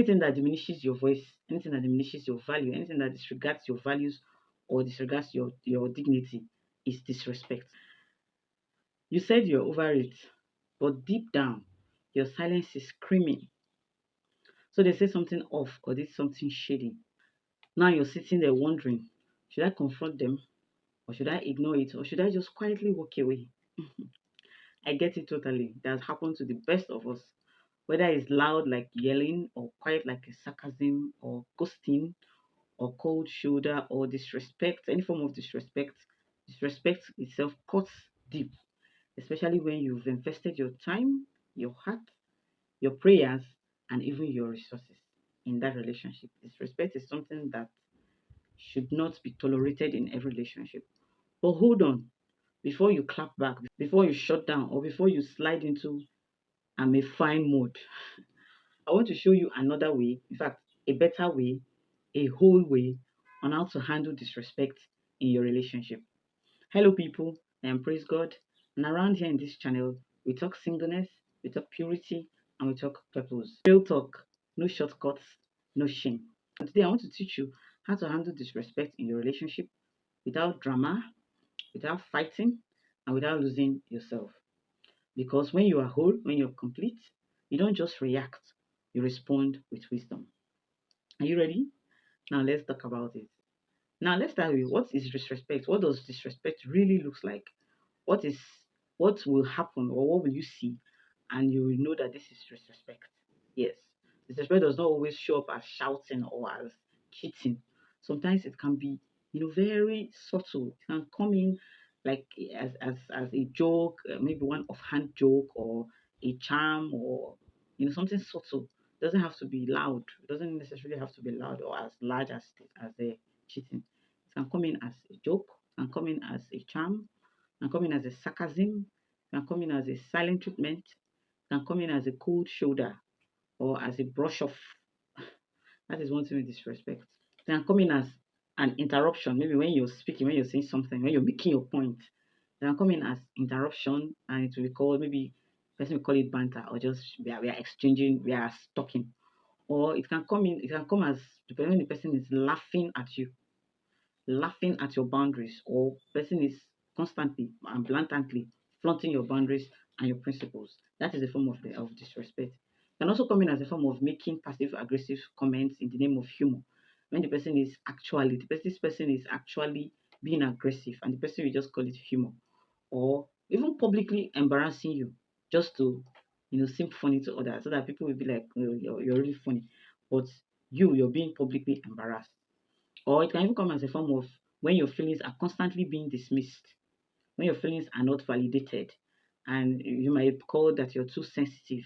anything that diminishes your voice, anything that diminishes your value, anything that disregards your values or disregards your dignity is disrespect. You said you're over it, but deep down, your silence is screaming. So they say something off or did something shady. Now you're sitting there wondering, should I confront them or should I ignore it or should I just quietly walk away? I get it totally. That has happened to the best of us. Whether it's loud like yelling or quiet like a sarcasm or ghosting or cold shoulder or disrespect, any form of disrespect, disrespect itself cuts deep, especially when you've invested your time, your heart, your prayers, and even your resources in that relationship. Disrespect is something that should not be tolerated in every relationship. But hold on, before you clap back, before you shut down, or before you slide into I'm a fine mode, I want to show you another way, in fact, a better way, a whole way on how to handle disrespect in your relationship. Hello, people, and praise God. And around here in this channel, we talk singleness, we talk purity, and we talk purpose. Real talk, no shortcuts, no shame. And today I want to teach you how to handle disrespect in your relationship without drama, without fighting, and without losing yourself. Because when you are whole, when you're complete, you don't just react, you respond with wisdom. Are you ready? Now let's talk about it. Now let's start with what is disrespect? What does disrespect really looks like? What is what will happen or what will you see and you will know that this is disrespect? Yes. Disrespect does not always show up as shouting or as cheating. Sometimes it can be, very subtle. It can come in like as a joke, maybe one offhand joke or a charm or something subtle. It doesn't have to be loud. It doesn't necessarily have to be loud or as large as a cheating. It can come in as a joke, it can come in as a charm, can come in as a sarcasm, can come in as a silent treatment, can come in as a cold shoulder or as a brush off. That is one thing with disrespect. It can come in as an interruption, maybe when you're speaking, when you're saying something, when you're making your point. It can come in as interruption and it will be called maybe person will call it banter or just we are exchanging, we are talking. Or it can come as depending when the person is laughing at your boundaries, or person is constantly and blatantly flaunting your boundaries and your principles. That is a form of disrespect. It can also come in as a form of making passive aggressive comments in the name of humor. When this person is actually being aggressive and the person will just call it humor. Or even publicly embarrassing you just to seem funny to others so that people will be like, "Oh, you're really funny." But you're being publicly embarrassed. Or it can even come as a form of when your feelings are constantly being dismissed, when your feelings are not validated, and you might call that you're too sensitive.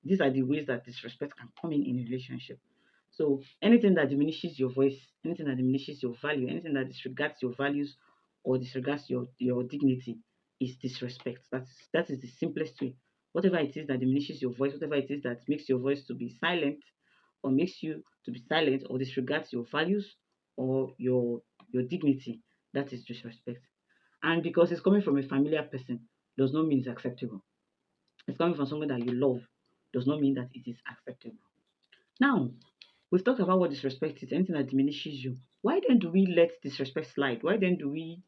These are the ways that disrespect can come in a relationship. So anything that diminishes your voice, anything that diminishes your value, anything that disregards your values or disregards your dignity is disrespect. That is the simplest way. Whatever it is that diminishes your voice, whatever it is that makes your voice to be silent or makes you to be silent or disregards your values or your dignity, that is disrespect. And because it's coming from a familiar person does not mean it's acceptable. It's coming from someone that you love does not mean that it is acceptable. Now, we've talked about what disrespect is, anything that diminishes you. Why then do we let disrespect slide? Why then do we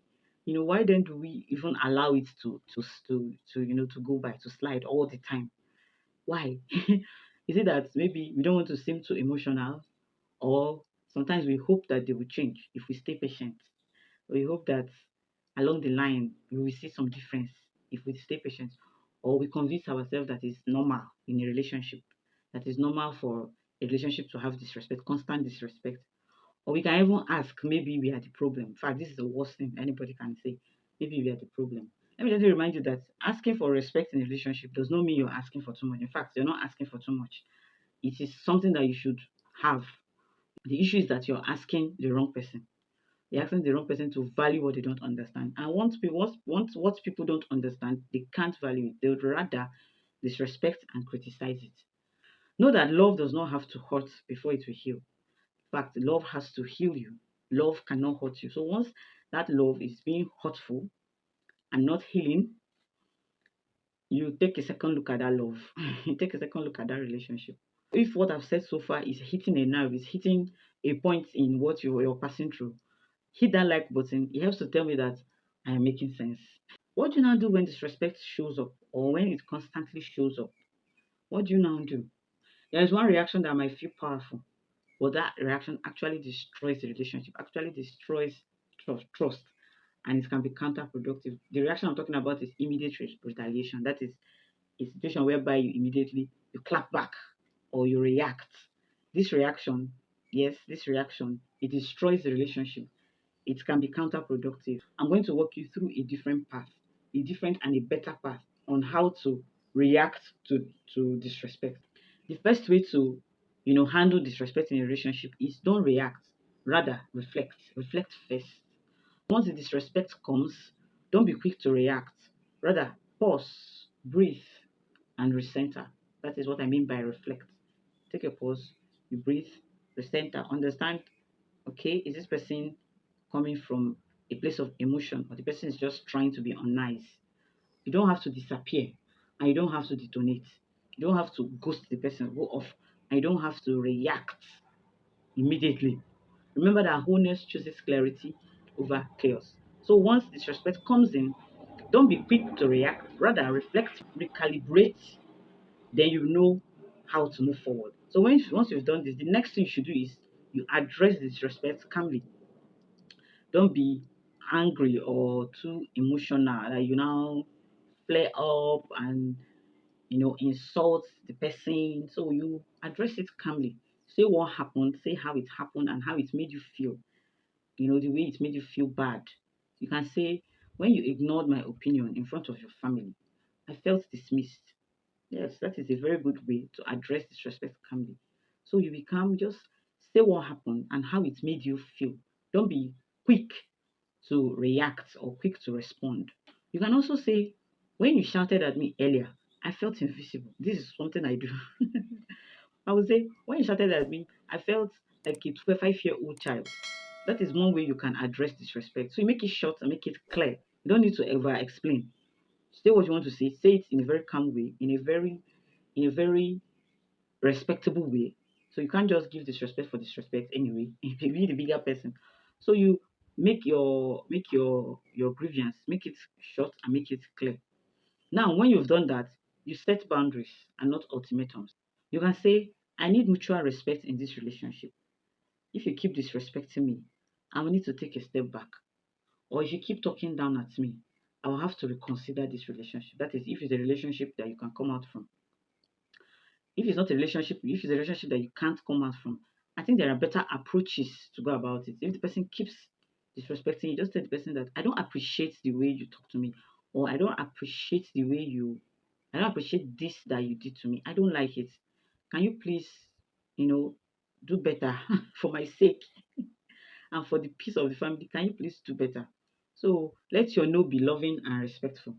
even allow it to go by, to slide all the time? Why? Is it that maybe we don't want to seem too emotional, or sometimes we hope that they will change if we stay patient? We hope that along the line we will see some difference if we stay patient, or we convince ourselves that it's normal in a relationship, that it's normal for a relationship to have disrespect, constant disrespect. Or we can even ask, maybe we are the problem. In fact, this is the worst thing anybody can say. Maybe we are the problem. Let me just remind you that asking for respect in a relationship does not mean you're asking for too much. In fact, you're not asking for too much. It is something that you should have. The issue is that you're asking the wrong person. You're asking the wrong person to value what they don't understand. And what people don't understand, they can't value it. They would rather disrespect and criticize it. Know that love does not have to hurt before it will heal. In fact, love has to heal you. Love cannot hurt you. So once that love is being hurtful and not healing, you take a second look at that love. You take a second look at that relationship. If what I've said so far is hitting a nerve, is hitting a point in what you're passing through, hit that like button. It helps to tell me that I am making sense. What do you now do when disrespect shows up or when it constantly shows up? What do you now do? There is one reaction that might feel powerful, but that reaction actually destroys the relationship, actually destroys trust, and it can be counterproductive. The reaction I'm talking about is immediate retaliation. That is a situation whereby you immediately you clap back or you react. This reaction, yes, this reaction, it destroys the relationship. It can be counterproductive. I'm going to walk you through a different path, a different and a better path on how to react to disrespect. The first way to handle disrespect in a relationship is don't react, rather reflect. Reflect first. Once the disrespect comes, don't be quick to react. Rather, pause, breathe, and recenter. That is what I mean by reflect. Take a pause, you breathe, recenter, understand, okay, is this person coming from a place of emotion or the person is just trying to be unnice? You don't have to disappear and you don't have to detonate. You don't have to ghost the person, go off, and you don't have to react immediately. Remember that wholeness chooses clarity over chaos. So once disrespect comes in, don't be quick to react, rather reflect, recalibrate, then you know how to move forward. So once you've done this, the next thing you should do is you address the disrespect calmly. Don't be angry or too emotional that you now flare up and insult the person. So you address it calmly. Say what happened, say how it happened and how it made you feel. The way it made you feel bad. You can say, when you ignored my opinion in front of your family, I felt dismissed. Yes, that is a very good way to address disrespect calmly. So you become just say what happened and how it made you feel. Don't be quick to react or quick to respond. You can also say, when you shouted at me earlier, I felt invisible. This is something I do. I would say, when you shouted at me, I felt like a 25-year-old child. That is one way you can address disrespect. So you make it short and make it clear. You don't need to ever explain. Say what you want to say. Say it in a very calm way, in a very respectable way. So you can't just give disrespect for disrespect anyway. If you be the bigger person, so you make your grievance, make it short and make it clear. Now, when you've done that, you set boundaries and not ultimatums. You can say, I need mutual respect in this relationship. If you keep disrespecting me, I will need to take a step back. Or if you keep talking down at me, I will have to reconsider this relationship. That is, if it's a relationship that you can come out from. If it's not a relationship, if it's a relationship that you can't come out from, I think there are better approaches to go about it. If the person keeps disrespecting you, just tell the person that I don't appreciate the way you talk to me, or I don't appreciate this that you did to me. I don't like it. Can you please, you know, do better for my sake and for the peace of the family? Can you please do better? So let your no be loving and respectful,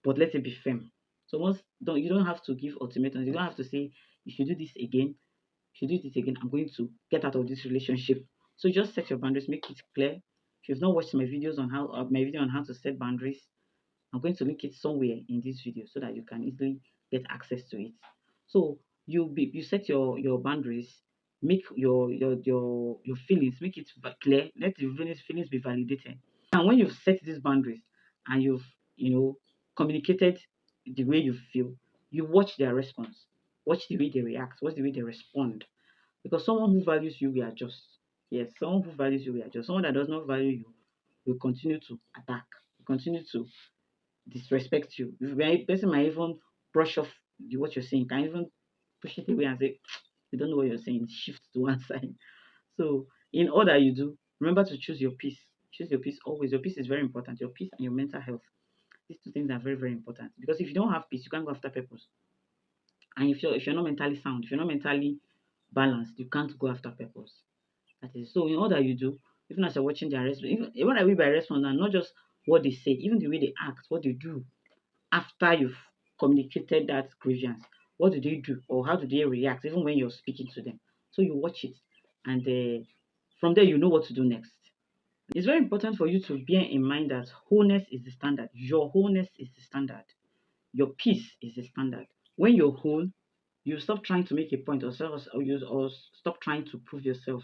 but let it be firm. So once don't you don't have to give ultimatums. You don't have to say if you do this again, if you do this again, I'm going to get out of this relationship. So just set your boundaries, make it clear. If you've not watched my video on how to set boundaries, I'm going to link it somewhere in this video so that you can easily get access to it. So you set your boundaries, make your feelings, make it clear, let the feelings be validated. And when you've set these boundaries and you've communicated the way you feel, you watch their response, watch the way they react, watch the way they respond. Because someone who values you will adjust. Yes, someone who values you will adjust. Someone that does not value you will continue to attack, will continue to disrespect you. The person might even brush off what you're saying, can even push it away and say, you don't know what you're saying, shift to one side. So, in all that you do, remember to choose your peace. Choose your peace always. Your peace is very important. Your peace and your mental health. These two things are very, very important. Because if you don't have peace, you can't go after purpose. And if you're not mentally sound, if you're not mentally balanced, you can't go after purpose. That is so in all that you do, even as you're watching their response, even what I mean by response now, not just what they say, even the way they act, what they do after you've communicated that grievance. What do they do or how do they react even when you're speaking to them? So you watch it and from there you know what to do next. It's very important for you to bear in mind that wholeness is the standard. Your wholeness is the standard. Your peace is the standard. When you're whole, You stop trying to make a point, or stop trying to prove yourself.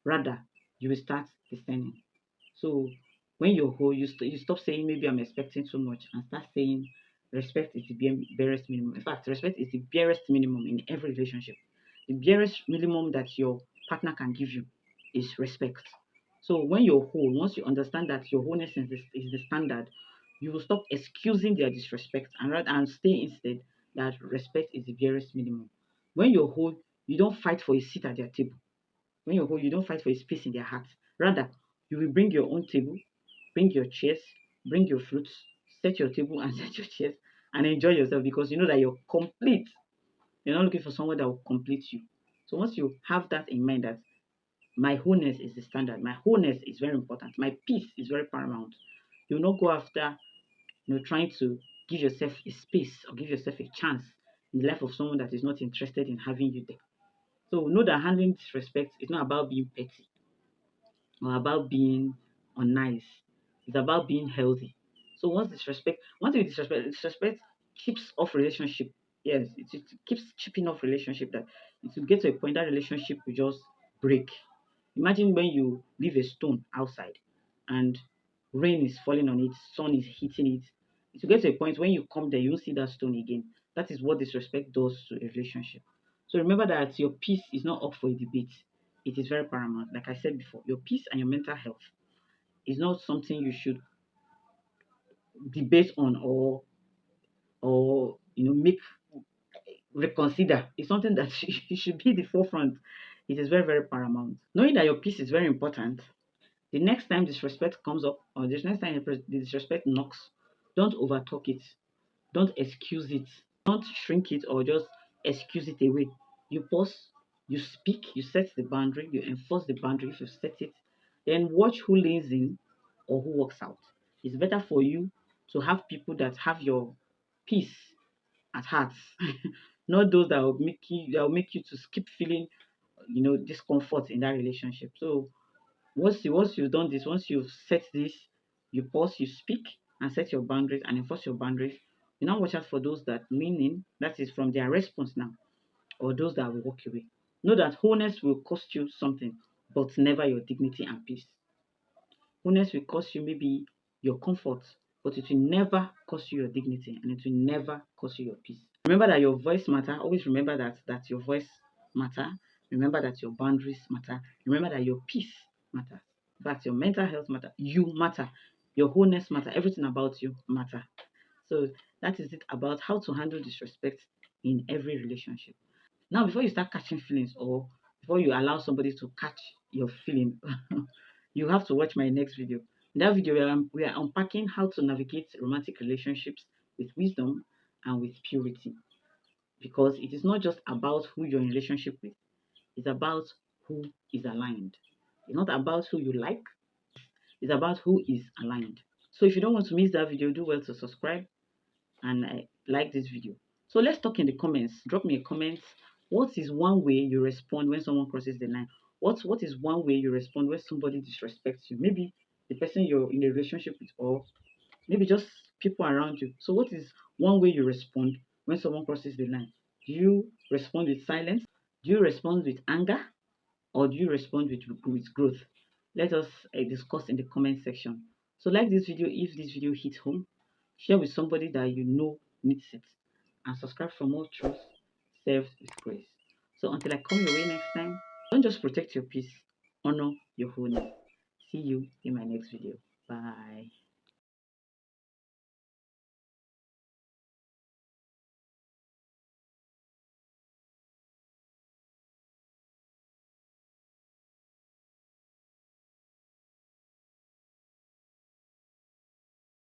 Rather, you will start discerning. So when you're whole, you stop saying maybe I'm expecting too much and start saying respect is the barest minimum. In fact, respect is the barest minimum in every relationship. The barest minimum that your partner can give you is respect. So when you're whole, once you understand that your wholeness is the standard, you will stop excusing their disrespect and stay instead that respect is the barest minimum. When you're whole, you don't fight for a seat at their table. When you're whole, you don't fight for a space in their hearts. Rather, you will bring your own table, bring your chairs, bring your fruits, set your table and set your chairs and enjoy yourself because you know that you're complete. You're not looking for someone that will complete you. So once you have that in mind that my wholeness is the standard, my wholeness is very important, my peace is very paramount, you'll not go after trying to give yourself a space or give yourself a chance in the life of someone that is not interested in having you there. So know that handling disrespect is not about being petty or about being unnice. It's about being healthy. So once you disrespect keeps off relationship. Yes, it keeps chipping off relationship that it will get to a point that relationship will just break. Imagine when you leave a stone outside and rain is falling on it, sun is hitting it. It will get to a point when you come there, you won't see that stone again. That is what disrespect does to a relationship. So remember that your peace is not up for a debate. It is very paramount. Like I said before, your peace and your mental health is not something you should debate on or make reconsider. It's something that you should be the forefront. It is very, very paramount. Knowing that your peace is very important, the next time disrespect comes up or the next time the disrespect knocks, don't overtalk it. Don't excuse it. Don't shrink it or just excuse it away. You pause, you speak, you set the boundary, you enforce the boundary if you set it. Then watch who lays in or who walks out. It's better for you to have people that have your peace at heart, not those that will make you to keep feeling discomfort in that relationship. So once you've done this, once you've set this, you pause, you speak, and set your boundaries and enforce your boundaries. You now watch out for those that lean in, that is from their response now, or those that will walk away. Know that wholeness will cost you something, but never your dignity and peace. Wholeness will cost you maybe your comfort, but it will never cost you your dignity and it will never cost you your peace. Remember that your voice matter. Always remember that your voice matter. Remember that your boundaries matter. Remember that your peace matters. That your mental health matter. You matter. Your wholeness matter. Everything about you matter. So that is it about how to handle disrespect in every relationship. Now, before you start catching feelings or before you allow somebody to catch your feeling, you have to watch my next video. In that video, we are unpacking how to navigate romantic relationships with wisdom and with purity. Because it is not just about who you're in relationship with, it's about who is aligned. It's not about who you like, it's about who is aligned. So if you don't want to miss that video, do well to subscribe and like this video. So let's talk in the comments. Drop me a comment. What is one way you respond when someone crosses the line? What is one way you respond when somebody disrespects you? Maybe the person you're in a relationship with, or maybe just people around you. So what is one way you respond when someone crosses the line? Do you respond with silence? Do you respond with anger? Or do you respond with growth? Let us discuss in the comment section. So like this video if this video hits home, share with somebody that you know needs it, and subscribe for more truth served with grace. So until I come your way next time, don't just protect your peace, honor your wholeness. See you in my next video. Bye.